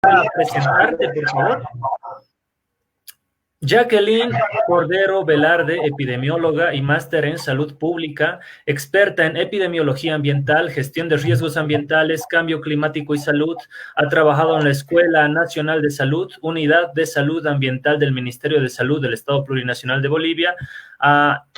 a presentarte, por favor. Jacqueline Cordero Velarde, epidemióloga y máster en salud pública, experta en epidemiología ambiental, gestión de riesgos ambientales, cambio climático y salud. Ha trabajado en la Escuela Nacional de Salud, Unidad de Salud Ambiental del Ministerio de Salud del Estado Plurinacional de Bolivia,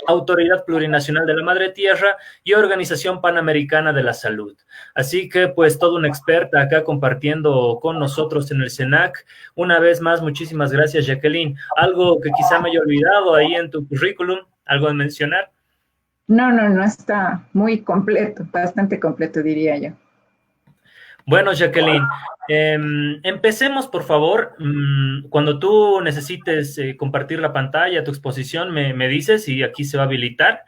Autoridad Plurinacional de la Madre Tierra y Organización Panamericana de la Salud. Así que, pues, toda una experta acá compartiendo con nosotros en el CENAC. Una vez más, muchísimas gracias, Jacqueline. ¿Algo que quizá me haya olvidado ahí en tu currículum? ¿Algo de mencionar? No, está muy completo, bastante completo, diría yo. Bueno, Jacqueline, empecemos, por favor. Cuando tú necesites compartir la pantalla, tu exposición, me dices y aquí se va a habilitar.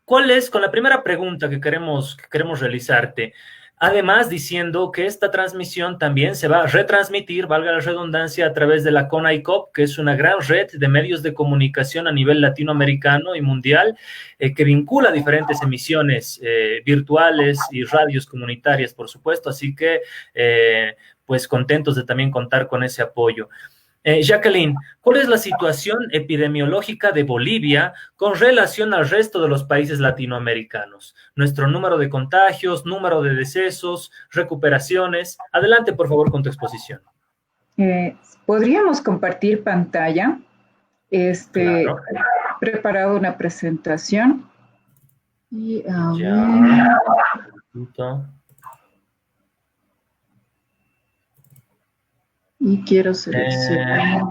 ¿Cuál es, con la primera pregunta que queremos realizarte? Además, diciendo que esta transmisión también se va a retransmitir, valga la redundancia, a través de la CONAICOP, que es una gran red de medios de comunicación a nivel latinoamericano y mundial, que vincula diferentes emisiones virtuales y radios comunitarias, por supuesto. Así que, pues, contentos de también contar con ese apoyo. Jacqueline, ¿cuál es la situación epidemiológica de Bolivia con relación al resto de los países latinoamericanos? Nuestro número de contagios, número de decesos, recuperaciones. Adelante, por favor, con tu exposición. ¿Podríamos compartir pantalla? Claro. He preparado una presentación. Y a Ya. Y quiero seleccionar.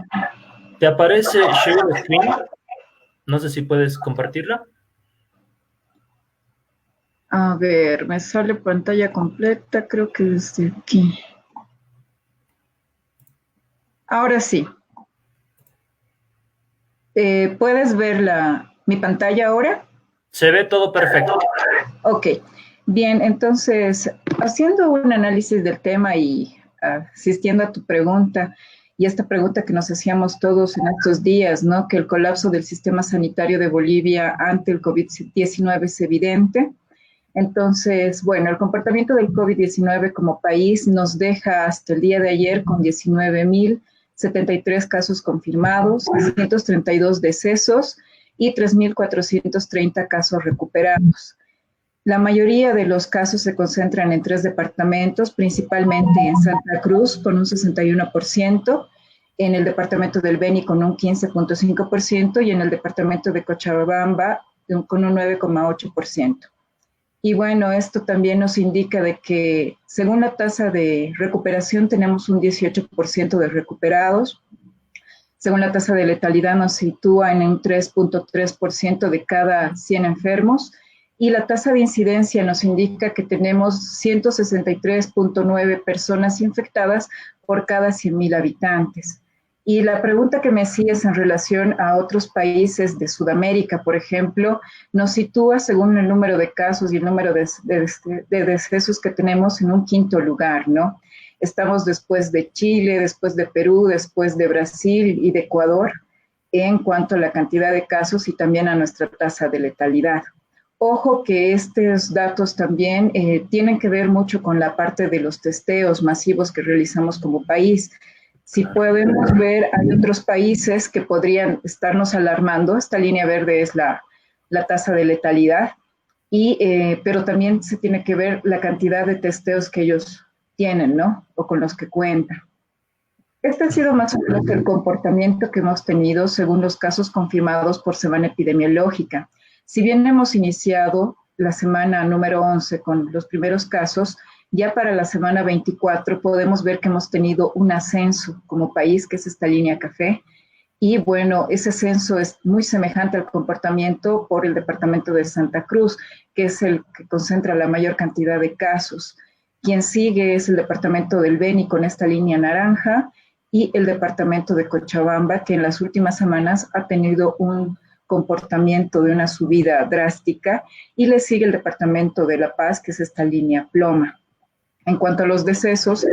¿Te aparece Share Screen? No sé si puedes compartirla. A ver, me sale pantalla completa, creo que desde aquí. Ahora sí. ¿Puedes ver mi pantalla ahora? Se ve todo perfecto. Ok. Bien, entonces, haciendo un análisis del tema y asistiendo a tu pregunta, y esta pregunta que nos hacíamos todos en estos días, ¿no? Que el colapso del sistema sanitario de Bolivia ante el COVID-19 es evidente. Entonces, bueno, el comportamiento del COVID-19 como país nos deja hasta el día de ayer con 19.073 casos confirmados, 632 decesos y 3.430 casos recuperados. La mayoría de los casos se concentran en 3 departamentos, principalmente en Santa Cruz con un 61%, en el departamento del Beni con un 15.5% y en el departamento de Cochabamba con un 9.8%. Y bueno, esto también nos indica de que según la tasa de recuperación tenemos un 18% de recuperados. Según la tasa de letalidad nos sitúa en un 3.3% de cada 100 enfermos. Y la tasa de incidencia nos indica que tenemos 163.9 personas infectadas por cada 100.000 habitantes. Y la pregunta que me hacías en relación a otros países de Sudamérica, por ejemplo, nos sitúa según el número de casos y el número de decesos que tenemos en un 5º lugar, ¿no? Estamos después de Chile, después de Perú, después de Brasil y de Ecuador en cuanto a la cantidad de casos y también a nuestra tasa de letalidad. Ojo que estos datos también tienen que ver mucho con la parte de los testeos masivos que realizamos como país. Si podemos ver, hay otros países que podrían estarnos alarmando. Esta línea verde es la tasa de letalidad, pero también se tiene que ver la cantidad de testeos que ellos tienen, ¿no? O con los que cuentan. Este ha sido más o menos el comportamiento que hemos tenido según los casos confirmados por semana epidemiológica. Si bien hemos iniciado la semana número 11 con los primeros casos, ya para la semana 24 podemos ver que hemos tenido un ascenso como país, que es esta línea café. Y bueno, ese ascenso es muy semejante al comportamiento por el departamento de Santa Cruz, que es el que concentra la mayor cantidad de casos. Quien sigue es el departamento del Beni con esta línea naranja y el departamento de Cochabamba, que en las últimas semanas ha tenido un comportamiento de una subida drástica, y le sigue el departamento de La Paz, que es esta línea ploma. En cuanto a los decesos,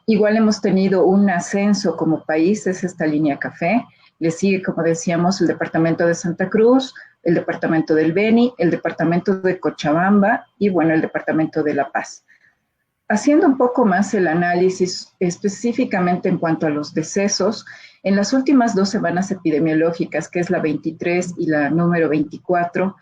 igual hemos tenido un ascenso como país, es esta línea café. Le sigue, como decíamos, el departamento de Santa Cruz, el departamento del Beni, el departamento de Cochabamba y, bueno, el departamento de La Paz. haciendo un poco más el análisis específicamente en cuanto a los decesos, en las últimas 2 semanas epidemiológicas, que es la 23 y la número 24,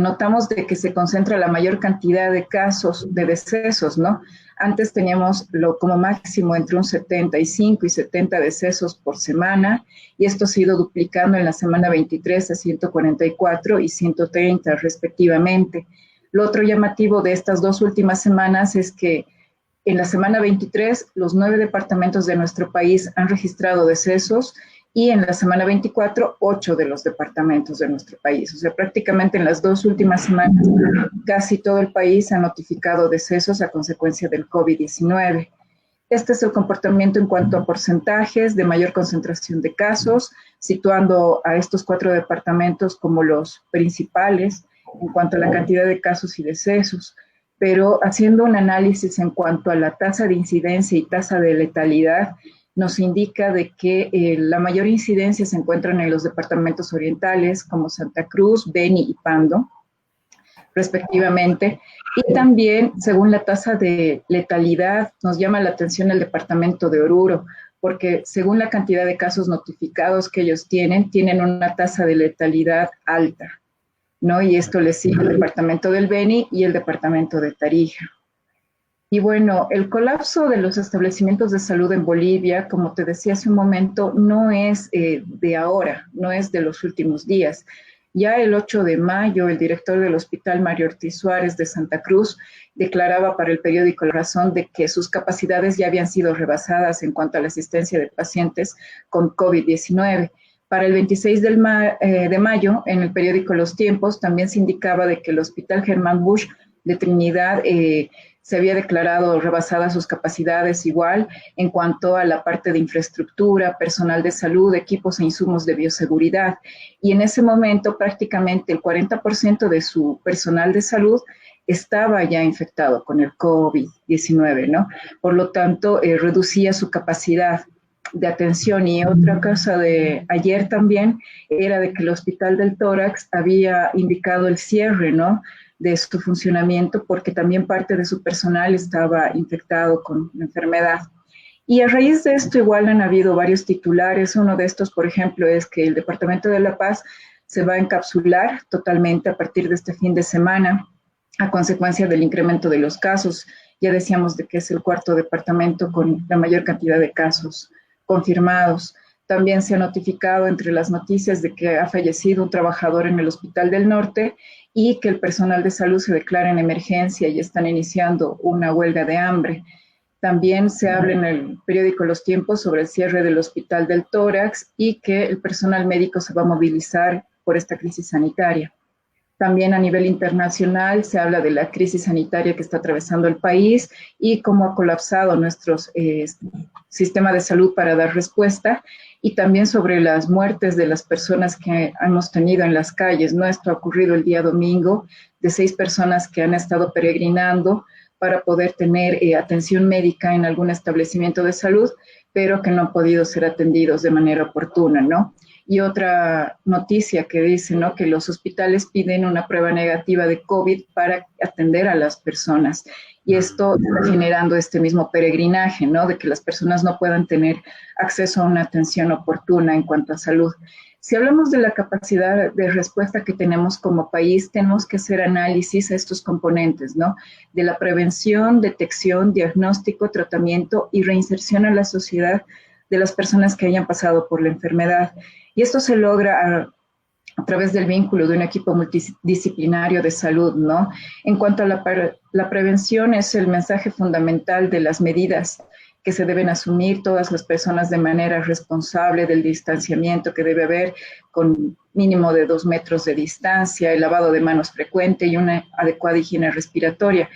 notamos de que se concentra la mayor cantidad de casos de decesos, ¿no? Antes teníamos como máximo entre un 75 y 70 decesos por semana, y esto se ha ido duplicando en la semana 23 a 144 y 130 respectivamente. Lo otro llamativo de estas 2 últimas semanas es que en la semana 23, los 9 departamentos de nuestro país han registrado decesos y en la semana 24, 8 de los departamentos de nuestro país. O sea, prácticamente en las 2 últimas semanas, casi todo el país ha notificado decesos a consecuencia del COVID-19. Este es el comportamiento en cuanto a porcentajes de mayor concentración de casos, situando a estos 4 departamentos como los principales en cuanto a la cantidad de casos y decesos. Pero haciendo un análisis en cuanto a la tasa de incidencia y tasa de letalidad, nos indica de que la mayor incidencia se encuentra en los departamentos orientales como Santa Cruz, Beni y Pando, respectivamente. Y también, según la tasa de letalidad, nos llama la atención el departamento de Oruro, porque según la cantidad de casos notificados que ellos tienen una tasa de letalidad alta, ¿no? Y esto le sigue el departamento del Beni y el departamento de Tarija. Y bueno, el colapso de los establecimientos de salud en Bolivia, como te decía hace un momento, no es de ahora, no es de los últimos días. Ya el 8 de mayo, el director del Hospital Mario Ortiz Suárez de Santa Cruz declaraba para el periódico La Razón de que sus capacidades ya habían sido rebasadas en cuanto a la asistencia de pacientes con COVID-19. Para el 26 de mayo, en el periódico Los Tiempos, también se indicaba de que el Hospital Germán Busch de Trinidad se había declarado rebasadas sus capacidades igual en cuanto a la parte de infraestructura, personal de salud, equipos e insumos de bioseguridad. Y en ese momento prácticamente el 40% de su personal de salud estaba ya infectado con el COVID-19, ¿no? Por lo tanto, reducía su capacidad de atención. Y otra cosa de ayer también era de que el Hospital del Tórax había indicado el cierre, ¿no?, de su funcionamiento porque también parte de su personal estaba infectado con la enfermedad. Y a raíz de esto igual han habido varios titulares. Uno de estos, por ejemplo, es que el Departamento de La Paz se va a encapsular totalmente a partir de este fin de semana a consecuencia del incremento de los casos. Ya decíamos de que es el 4º departamento con la mayor cantidad de casos confirmados. También se ha notificado entre las noticias de que ha fallecido un trabajador en el Hospital del Norte y que el personal de salud se declara en emergencia y están iniciando una huelga de hambre. También se habla en el periódico Los Tiempos sobre el cierre del Hospital del Tórax y que el personal médico se va a movilizar por esta crisis sanitaria. También a nivel internacional se habla de la crisis sanitaria que está atravesando el país y cómo ha colapsado nuestro sistema de salud para dar respuesta, y también sobre las muertes de las personas que hemos tenido en las calles, ¿no? Esto ha ocurrido el día domingo, de 6 personas que han estado peregrinando para poder tener atención médica en algún establecimiento de salud, pero que no han podido ser atendidos de manera oportuna, ¿no? Y otra noticia que dice, ¿no?, que los hospitales piden una prueba negativa de COVID para atender a las personas. Y esto está generando este mismo peregrinaje, ¿no?, de que las personas no puedan tener acceso a una atención oportuna en cuanto a salud. Si hablamos de la capacidad de respuesta que tenemos como país, tenemos que hacer análisis a estos componentes, ¿no?, de la prevención, detección, diagnóstico, tratamiento y reinserción a la sociedad de las personas que hayan pasado por la enfermedad. Y esto se logra a través del vínculo de un equipo multidisciplinario de salud, ¿no? En cuanto a la prevención, es el mensaje fundamental de las medidas que se deben asumir todas las personas de manera responsable, del distanciamiento que debe haber con mínimo de 2 metros de distancia, el lavado de manos frecuente y una adecuada higiene respiratoria.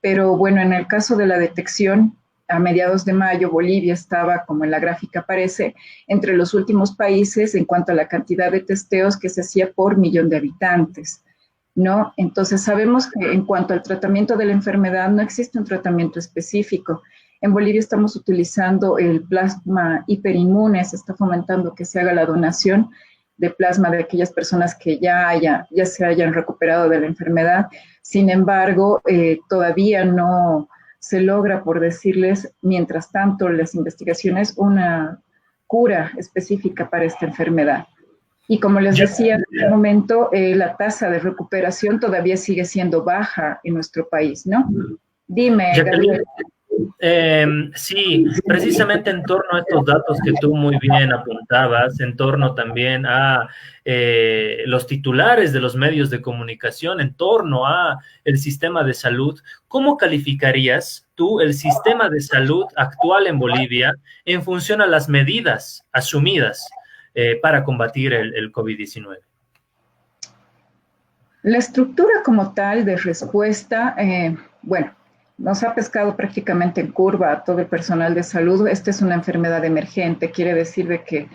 Pero bueno, en el caso de la detección, a mediados de mayo, Bolivia estaba, como en la gráfica aparece, entre los últimos países en cuanto a la cantidad de testeos que se hacía por millón de habitantes, ¿no? Entonces, sabemos que en cuanto al tratamiento de la enfermedad, no existe un tratamiento específico. En Bolivia estamos utilizando el plasma hiperinmune, se está fomentando que se haga la donación de plasma de aquellas personas que ya se hayan recuperado de la enfermedad. Sin embargo, todavía no se logra, por decirles, mientras tanto, las investigaciones, una cura específica para esta enfermedad. Y como les decía en este momento, la tasa de recuperación todavía sigue siendo baja en nuestro país, ¿no? Dime, Gabriel. Sí, precisamente en torno a estos datos que tú muy bien apuntabas, en torno también a los titulares de los medios de comunicación, en torno a el sistema de salud, ¿cómo calificarías tú el sistema de salud actual en Bolivia en función a las medidas asumidas para combatir el COVID-19? La estructura como tal de respuesta, bueno, nos ha pescado prácticamente en curva a todo el personal de salud. Esta es una enfermedad emergente, quiere decir de que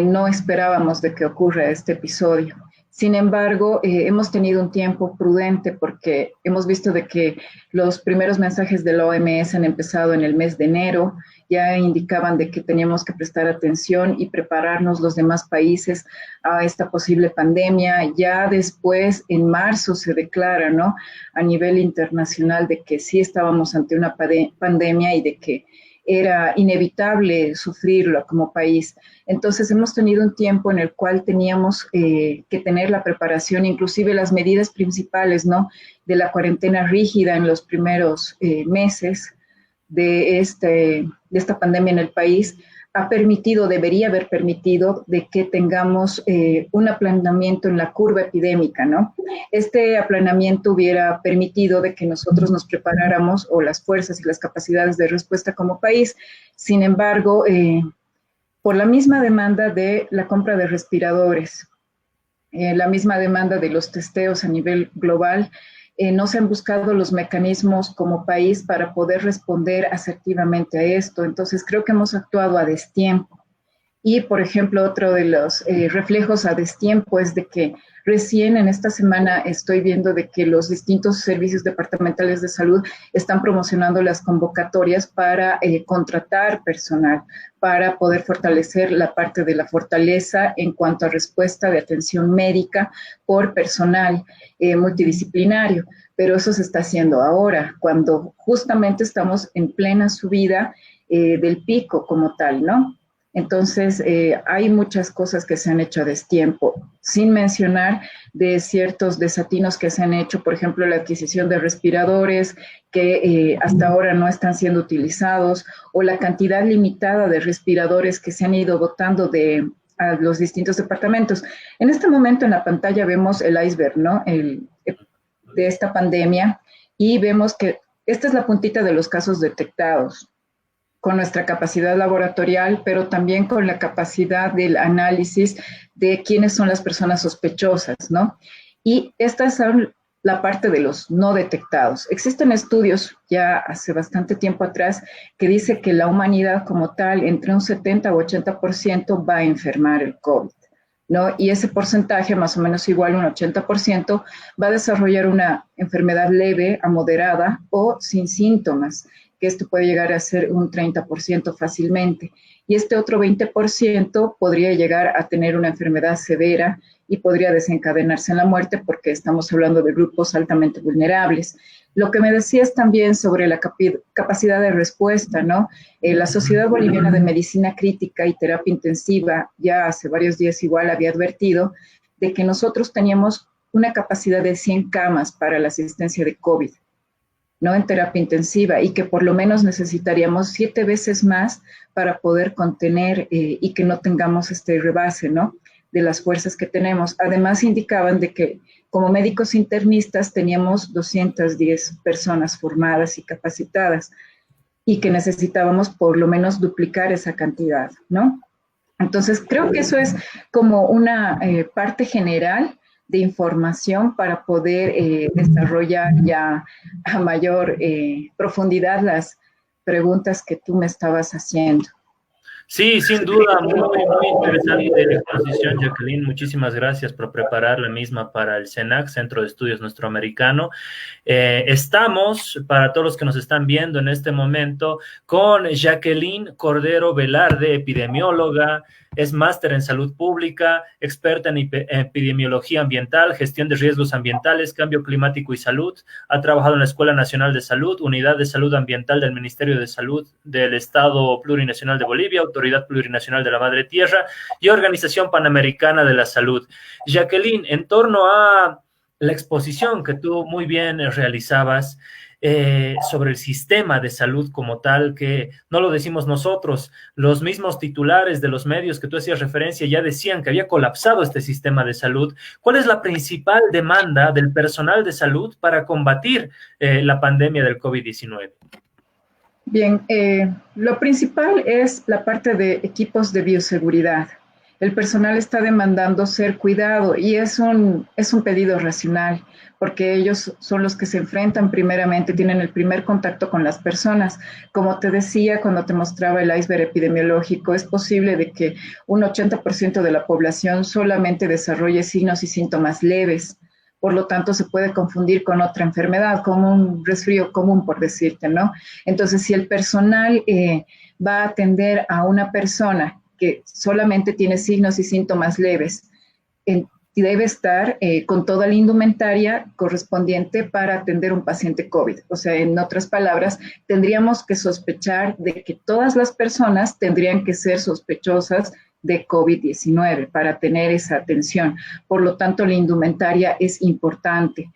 no esperábamos de que ocurra este episodio. Sin embargo, hemos tenido un tiempo prudente porque hemos visto de que los primeros mensajes de la OMS han empezado en el mes de enero, ya indicaban de que teníamos que prestar atención y prepararnos los demás países a esta posible pandemia. Ya después, en marzo, se declara, ¿no?, a nivel internacional de que sí estábamos ante una pandemia y de que era inevitable sufrirlo como país. Entonces hemos tenido un tiempo en el cual teníamos que tener la preparación, inclusive las medidas principales, ¿no?, de la cuarentena rígida en los primeros meses de esta pandemia en el país, ha permitido, debería haber permitido, de que tengamos un aplanamiento en la curva epidémica, ¿no? Este aplanamiento hubiera permitido de que nosotros nos preparáramos, o las fuerzas y las capacidades de respuesta como país. Sin embargo, por la misma demanda de la compra de respiradores, la misma demanda de los testeos a nivel global, no se han buscado los mecanismos como país para poder responder asertivamente a esto. Entonces, creo que hemos actuado a destiempo. Y, por ejemplo, otro de los reflejos a destiempo es de que recién en esta semana estoy viendo de que los distintos servicios departamentales de salud están promocionando las convocatorias para contratar personal, para poder fortalecer la parte de la fortaleza en cuanto a respuesta de atención médica por personal multidisciplinario. Pero eso se está haciendo ahora, cuando justamente estamos en plena subida del pico como tal, ¿no? Entonces, hay muchas cosas que se han hecho a destiempo, sin mencionar de ciertos desatinos que se han hecho, por ejemplo, la adquisición de respiradores que hasta ahora no están siendo utilizados, o la cantidad limitada de respiradores que se han ido botando a los distintos departamentos. En este momento en la pantalla vemos el iceberg, ¿no?, de esta pandemia, y vemos que esta es la puntita de los casos detectados, con nuestra capacidad laboratorial, pero también con la capacidad del análisis de quiénes son las personas sospechosas, ¿no? Y esta es la parte de los no detectados. Existen estudios ya hace bastante tiempo atrás que dice que la humanidad como tal, entre un 70 o 80% va a enfermar el COVID, ¿no? Y ese porcentaje, más o menos igual, un 80%, va a desarrollar una enfermedad leve a moderada o sin síntomas, que esto puede llegar a ser un 30% fácilmente. Y este otro 20% podría llegar a tener una enfermedad severa y podría desencadenarse en la muerte, porque estamos hablando de grupos altamente vulnerables. Lo que me decías también sobre la capacidad de respuesta, ¿no? La Sociedad Boliviana de Medicina Crítica y Terapia Intensiva ya hace varios días igual había advertido de que nosotros teníamos una capacidad de 100 camas para la asistencia de COVID, ¿no?, en terapia intensiva, y que por lo menos necesitaríamos 7 veces más para poder contener y que no tengamos este rebase, ¿no?, de las fuerzas que tenemos. Además, indicaban de que como médicos internistas teníamos 210 personas formadas y capacitadas, y que necesitábamos por lo menos duplicar esa cantidad, ¿no? Entonces, creo que eso es como una parte general de información para poder desarrollar ya a mayor profundidad las preguntas que tú me estabas haciendo. Sí, sin duda, muy interesante la exposición, Jacqueline. Muchísimas gracias por preparar la misma para el CENAC, Centro de Estudios Nuestroamericano. Estamos, para todos los que nos están viendo en este momento, con Jacqueline Cordero Velarde, epidemióloga, es máster en salud pública, experta en epidemiología ambiental, gestión de riesgos ambientales, cambio climático y salud. Ha trabajado en la Escuela Nacional de Salud, Unidad de Salud Ambiental del Ministerio de Salud del Estado Plurinacional de Bolivia, Autoridad Plurinacional de la Madre Tierra y Organización Panamericana de la Salud. Jacqueline, en torno a la exposición que tú muy bien realizabas sobre el sistema de salud como tal, que no lo decimos nosotros, los mismos titulares de los medios que tú hacías referencia ya decían que había colapsado este sistema de salud. ¿Cuál es la principal demanda del personal de salud para combatir la pandemia del COVID-19? Bien, lo principal es la parte de equipos de bioseguridad. El personal está demandando ser cuidado y es un pedido racional, porque ellos son los que se enfrentan primeramente, tienen el primer contacto con las personas. Como te decía cuando te mostraba el iceberg epidemiológico, es posible de que un 80% de la población solamente desarrolle signos y síntomas leves. Por lo tanto, se puede confundir con otra enfermedad, como un resfrío común, por decirte, ¿no? Entonces, si el personal va a atender a una persona que solamente tiene signos y síntomas leves, debe estar con toda la indumentaria correspondiente para atender un paciente COVID. O sea, en otras palabras, tendríamos que sospechar de que todas las personas tendrían que ser sospechosas de COVID-19 para tener esa atención. Por lo tanto, la indumentaria es importante.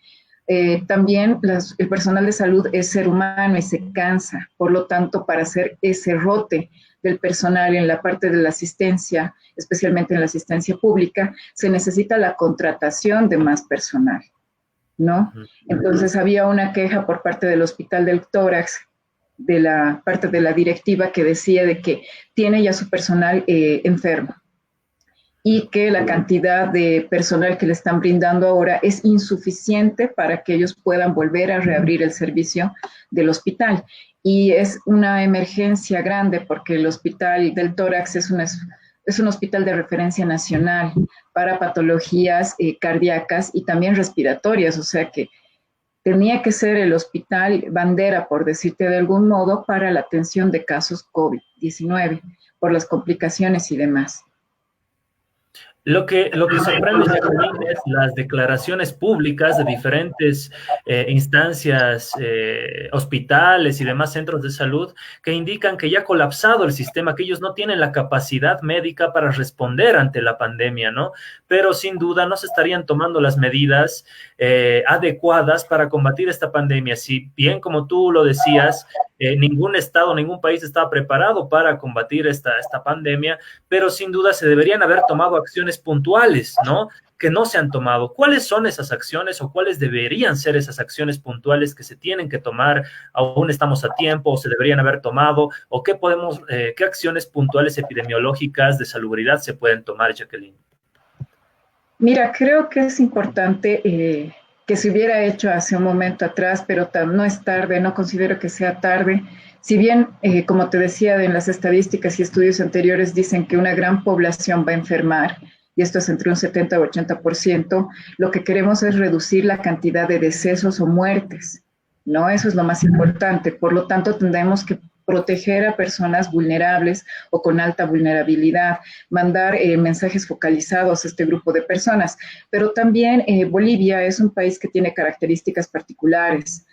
También el personal de salud es ser humano y se cansa. Por lo tanto, para hacer ese rote del personal en la parte de la asistencia, especialmente en la asistencia pública, se necesita la contratación de más personal, ¿no? Entonces había una queja por parte del Hospital del Tórax, de la parte de la directiva, que decía de que tiene ya su personal enfermo y que la cantidad de personal que le están brindando ahora es insuficiente para que ellos puedan volver a reabrir el servicio del hospital. Y es una emergencia grande porque el Hospital del Tórax es un hospital de referencia nacional para patologías cardíacas y también respiratorias, o sea que tenía que ser el hospital bandera, por decirte de algún modo, para la atención de casos COVID-19, por las complicaciones y demás. Lo que sorprende, Jacqueline, es las declaraciones públicas de diferentes instancias, hospitales y demás centros de salud que indican que ya ha colapsado el sistema, que ellos no tienen la capacidad médica para responder ante la pandemia, ¿no? Pero sin duda no se estarían tomando las medidas adecuadas para combatir esta pandemia. Si bien, como tú lo decías, ningún estado, ningún país estaba preparado para combatir esta pandemia, pero sin duda se deberían haber tomado acciones puntuales, ¿no? Que no se han tomado. ¿Cuáles son esas acciones o cuáles deberían ser esas acciones puntuales que se tienen que tomar? ¿Aún estamos a tiempo o se deberían haber tomado? ¿O qué acciones puntuales epidemiológicas de salubridad se pueden tomar, Jacqueline? Mira, creo que es importante que se hubiera hecho hace un momento atrás, pero no es tarde, no considero que sea tarde. Si bien, como te decía, en las estadísticas y estudios anteriores dicen que una gran población va a enfermar, y esto es entre un 70 y 80%, lo que queremos es reducir la cantidad de decesos o muertes, ¿no? Eso es lo más importante. Por lo tanto, tendremos que proteger a personas vulnerables o con alta vulnerabilidad, mandar mensajes focalizados a este grupo de personas. Pero también Bolivia es un país que tiene características particulares.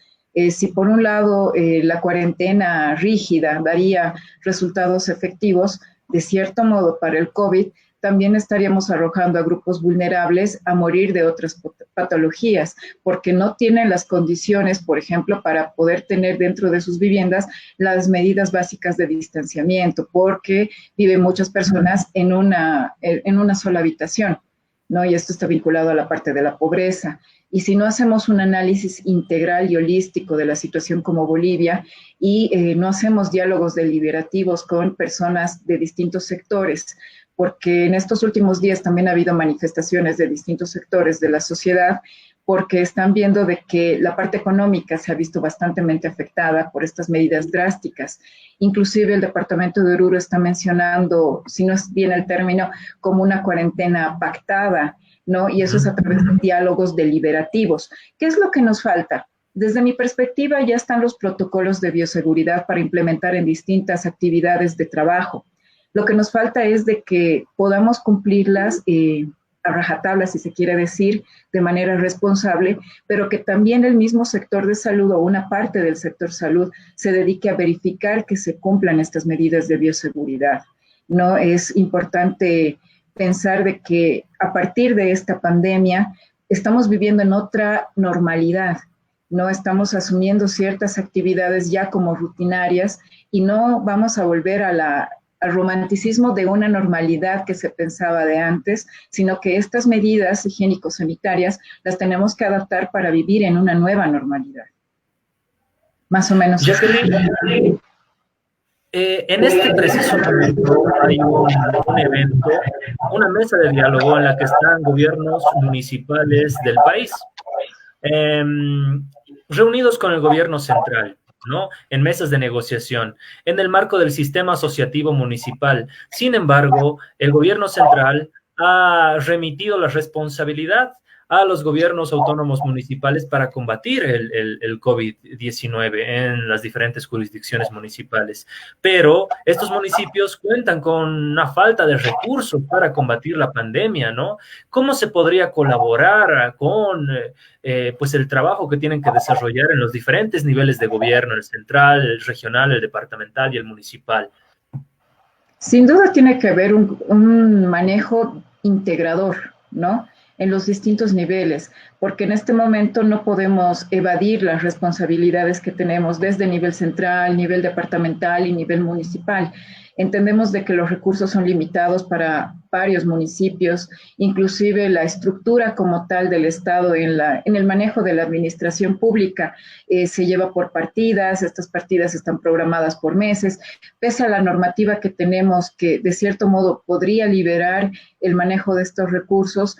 Si por un lado la cuarentena rígida daría resultados efectivos, de cierto modo para el COVID, también estaríamos arrojando a grupos vulnerables a morir de otras patologías, porque no tienen las condiciones, por ejemplo, para poder tener dentro de sus viviendas las medidas básicas de distanciamiento, porque viven muchas personas en una sola habitación, ¿no? Y esto está vinculado a la parte de la pobreza. Y si no hacemos un análisis integral y holístico de la situación como Bolivia y no hacemos diálogos deliberativos con personas de distintos sectores, porque en estos últimos días también ha habido manifestaciones de distintos sectores de la sociedad, porque están viendo de que la parte económica se ha visto bastante afectada por estas medidas drásticas. Inclusive el departamento de Oruro está mencionando, si no es bien el término, como una cuarentena pactada, ¿no? Y eso es a través de diálogos deliberativos. ¿Qué es lo que nos falta? Desde mi perspectiva, ya están los protocolos de bioseguridad para implementar en distintas actividades de trabajo. Lo que nos falta es de que podamos cumplirlas a rajatabla, si se quiere decir, de manera responsable, pero que también el mismo sector de salud o una parte del sector salud se dedique a verificar que se cumplan estas medidas de bioseguridad. No es importante pensar de que a partir de esta pandemia estamos viviendo en otra normalidad, no estamos asumiendo ciertas actividades ya como rutinarias y no vamos a volver al romanticismo de una normalidad que se pensaba de antes, sino que estas medidas higiénico-sanitarias las tenemos que adaptar para vivir en una nueva normalidad. Más o menos. Jacqueline, en este preciso momento hay un evento, una mesa de diálogo en la que están gobiernos municipales del país, reunidos con el gobierno central, ¿no? En mesas de negociación, en el marco del sistema asociativo municipal. Sin embargo, el gobierno central ha remitido la responsabilidad a los gobiernos autónomos municipales para combatir el COVID-19 en las diferentes jurisdicciones municipales. Pero estos municipios cuentan con una falta de recursos para combatir la pandemia, ¿no? ¿Cómo se podría colaborar con pues el trabajo que tienen que desarrollar en los diferentes niveles de gobierno, el central, el regional, el departamental y el municipal? Sin duda tiene que haber un manejo integrador, ¿no? En los distintos niveles, porque en este momento no podemos evadir las responsabilidades que tenemos desde nivel central, nivel departamental y nivel municipal. Entendemos de que los recursos son limitados para varios municipios, inclusive la estructura como tal del Estado en el manejo de la administración pública se lleva por partidas, estas partidas están programadas por meses, pese a la normativa que tenemos que de cierto modo podría liberar el manejo de estos recursos,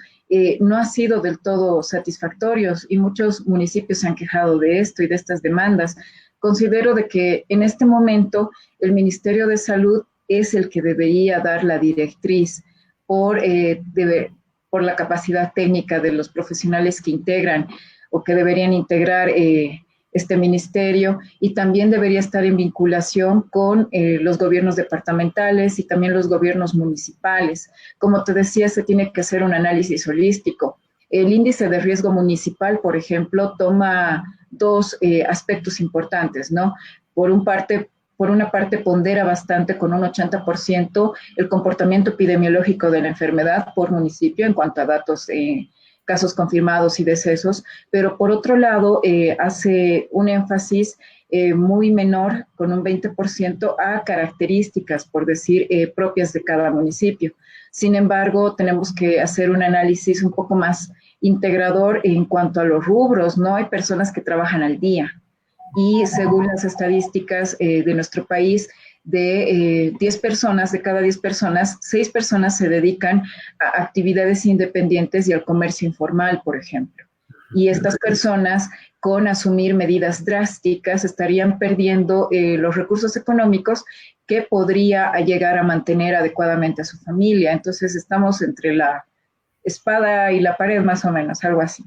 no ha sido del todo satisfactorios y muchos municipios se han quejado de esto y de estas demandas. Considero de que en este momento el Ministerio de Salud es el que debería dar la directriz por la capacidad técnica de los profesionales que integran o que deberían integrar este ministerio, y también debería estar en vinculación con los gobiernos departamentales y también los gobiernos municipales. Como te decía, se tiene que hacer un análisis holístico. El índice de riesgo municipal, por ejemplo, toma dos aspectos importantes, ¿no? Por una parte, pondera bastante con un 80% el comportamiento epidemiológico de la enfermedad por municipio en cuanto a datos, casos confirmados y decesos, pero por otro lado hace un énfasis muy menor, con un 20%, a características, por decir, propias de cada municipio. Sin embargo, tenemos que hacer un análisis un poco más integrador en cuanto a los rubros, ¿no? Hay personas que trabajan al día y según las estadísticas de nuestro país, de 10 personas, de cada 10 personas, 6 personas se dedican a actividades independientes y al comercio informal, por ejemplo. Y estas personas, con asumir medidas drásticas, estarían perdiendo los recursos económicos que podría llegar a mantener adecuadamente a su familia. Entonces estamos entre la espada y la pared, más o menos, algo así.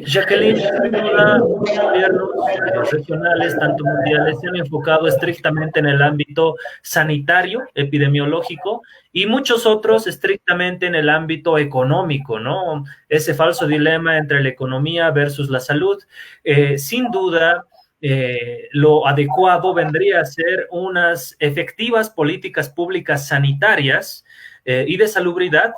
Jacqueline, los gobiernos regionales, tanto mundiales, se han enfocado estrictamente en el ámbito sanitario, epidemiológico, y muchos otros estrictamente en el ámbito económico, ¿no? Ese falso dilema entre la economía versus la salud. Sin duda, lo adecuado vendría a ser unas efectivas políticas públicas sanitarias y de salubridad,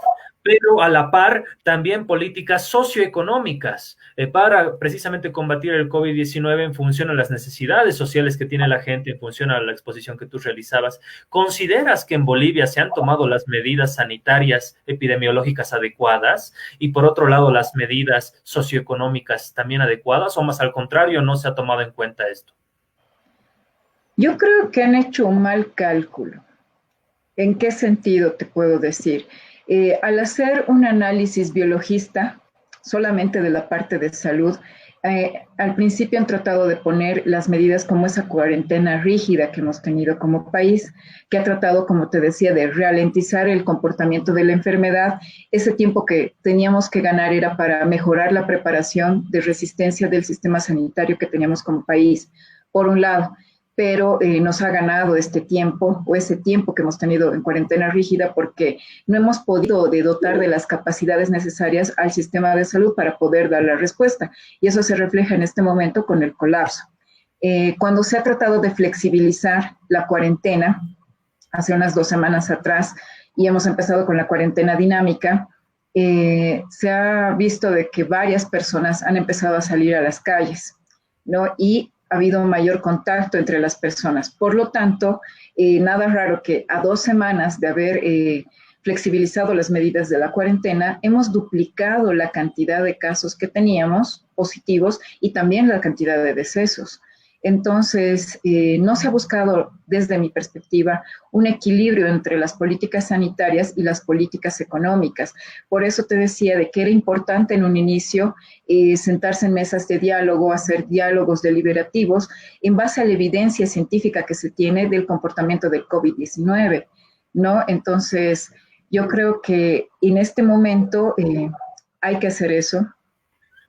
pero a la par también políticas socioeconómicas para precisamente combatir el COVID-19 en función a las necesidades sociales que tiene la gente, en función a la exposición que tú realizabas. ¿Consideras que en Bolivia se han tomado las medidas sanitarias epidemiológicas adecuadas y por otro lado las medidas socioeconómicas también adecuadas, o más al contrario, no se ha tomado en cuenta esto? Yo creo que han hecho un mal cálculo. ¿En qué sentido te puedo decir? Al hacer un análisis biologista, solamente de la parte de salud. Al principio han tratado de poner las medidas como esa cuarentena rígida que hemos tenido como país, que ha tratado, como te decía, de ralentizar el comportamiento de la enfermedad. Ese tiempo que teníamos que ganar era para mejorar la preparación de resistencia del sistema sanitario que teníamos como país, por un lado, pero nos ha ganado este tiempo o ese tiempo que hemos tenido en cuarentena rígida porque no hemos podido dotar de las capacidades necesarias al sistema de salud para poder dar la respuesta. Y eso se refleja en este momento con el colapso. Cuando se ha tratado de flexibilizar la cuarentena, hace unas 2 semanas atrás, y hemos empezado con la cuarentena dinámica, se ha visto de que varias personas han empezado a salir a las calles, ¿no? Y ha habido mayor contacto entre las personas. Por lo tanto, nada raro que a 2 semanas de haber flexibilizado las medidas de la cuarentena, hemos duplicado la cantidad de casos que teníamos positivos y también la cantidad de decesos. Entonces, no se ha buscado, desde mi perspectiva, un equilibrio entre las políticas sanitarias y las políticas económicas. Por eso te decía de que era importante en un inicio sentarse en mesas de diálogo, hacer diálogos deliberativos en base a la evidencia científica que se tiene del comportamiento del COVID-19, ¿no? Entonces, yo creo que en este momento hay que hacer eso.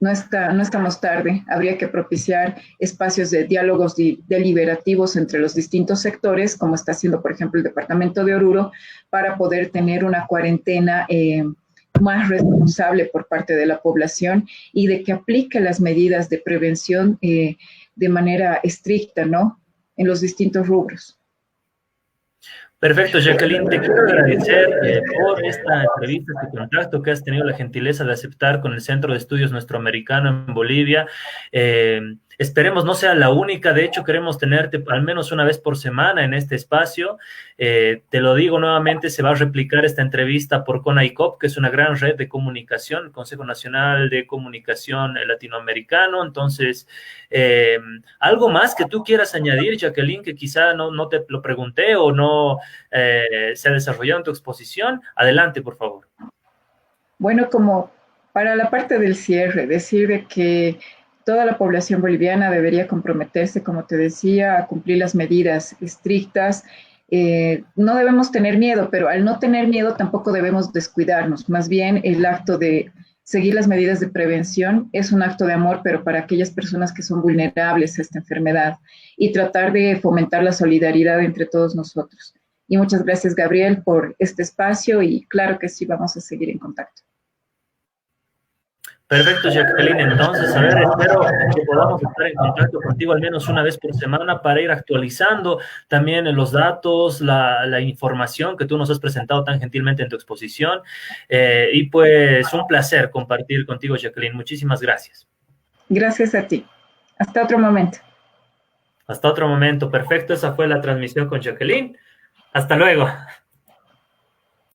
No estamos tarde, habría que propiciar espacios de diálogos deliberativos entre los distintos sectores, como está haciendo, por ejemplo, el departamento de Oruro, para poder tener una cuarentena más responsable por parte de la población y de que aplique las medidas de prevención de manera estricta, ¿no? En los distintos rubros. Perfecto, Jacqueline, te quiero agradecer por esta entrevista, este contacto que has tenido la gentileza de aceptar con el Centro de Estudios Nuestroamericano en Bolivia. Esperemos no sea la única, de hecho queremos tenerte al menos una vez por semana en este espacio. Te lo digo nuevamente, se va a replicar esta entrevista por CONAICOP, que es una gran red de comunicación, el Consejo Nacional de Comunicación Latinoamericano. Entonces, algo más que tú quieras añadir, Jacqueline, que quizá no te lo pregunté o no se ha desarrollado en tu exposición. Adelante, por favor. Bueno, como para la parte del cierre, decir de que toda la población boliviana debería comprometerse, como te decía, a cumplir las medidas estrictas. No debemos tener miedo, pero al no tener miedo tampoco debemos descuidarnos. Más bien, el acto de seguir las medidas de prevención es un acto de amor, pero para aquellas personas que son vulnerables a esta enfermedad, y tratar de fomentar la solidaridad entre todos nosotros. Y muchas gracias, Gabriel, por este espacio y claro que sí, vamos a seguir en contacto. Perfecto, Jacqueline. Entonces, a ver, espero que podamos estar en contacto contigo al menos una vez por semana para ir actualizando también los datos, la información que tú nos has presentado tan gentilmente en tu exposición. Y pues un placer compartir contigo, Jacqueline. Muchísimas gracias. Gracias a ti. Hasta otro momento. Hasta otro momento. Perfecto, esa fue la transmisión con Jacqueline. Hasta luego.